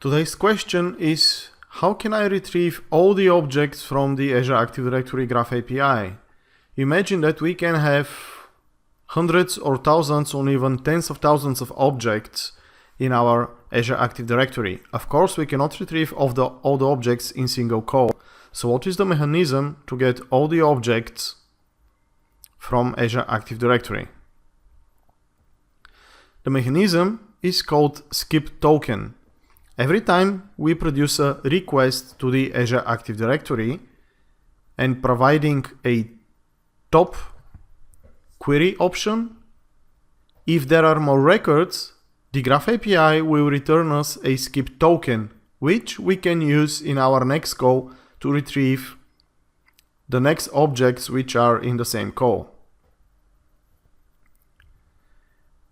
Today's question is, how can I retrieve all the objects from the Azure Active Directory Graph API? Imagine that we can have hundreds or thousands or even tens of thousands of objects in our Azure Active Directory. Of course, we cannot retrieve all the objects in single call. So what is the mechanism to get all the objects from Azure Active Directory? The mechanism is called skip token. Every time we produce a request to the Azure Active Directory and providing a top query option, if there are more records, the Graph API will return us a skip token, which we can use in our next call to retrieve the next objects which are in the same call.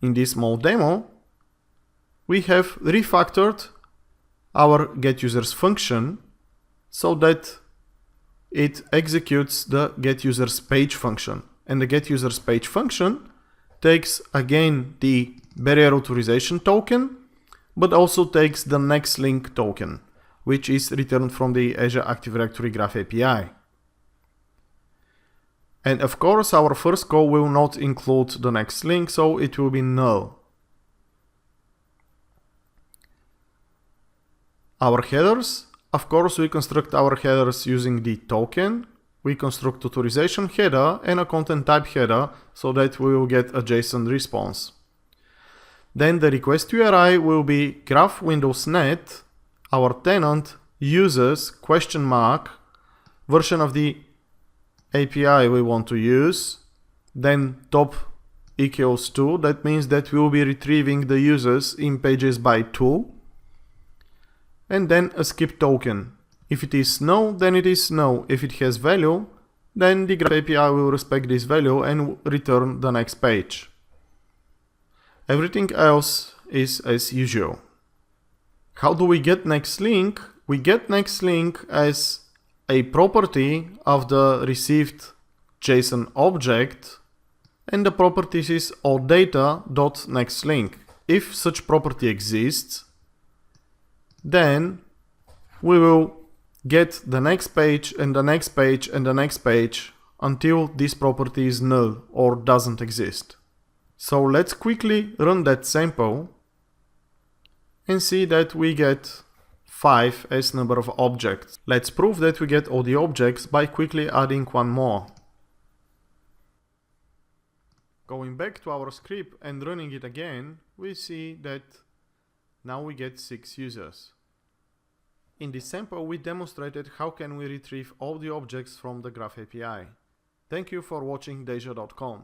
In this small demo, we have refactored our getUsers function so that it executes the getUsersPage function. And the getUsersPage function takes again the barrier authorization token, but also takes the next link token, which is returned from the Azure Active Directory Graph API. And of course, our first call will not include the next link, so it will be null. Our headers, of course, we construct our headers using the token. We construct authorization header and a content type header so that we will get a JSON response. Then the request URI will be graph windows net, our tenant uses question mark, version of the API we want to use, then top equals 2, that means that we will be retrieving the users in pages by 2, and then a skip token. If it is no, then it is no. If it has value, then the Graph API will respect this value and return the next page. Everything else is as usual. How do we get next link? We get next link as a property of the received JSON object, and the property is alldata.nextLink. If such property exists, then we will get the next page and the next page and the next page until this property is null or doesn't exist. So let's quickly run that sample and see that we get 5 as number of objects. Let's prove that we get all the objects by quickly adding one more. Going back to our script and running it again, we see that now we get 6 users. In this sample, we demonstrated how can we retrieve all the objects from the Graph API. Thank you for watching Dayzure.com.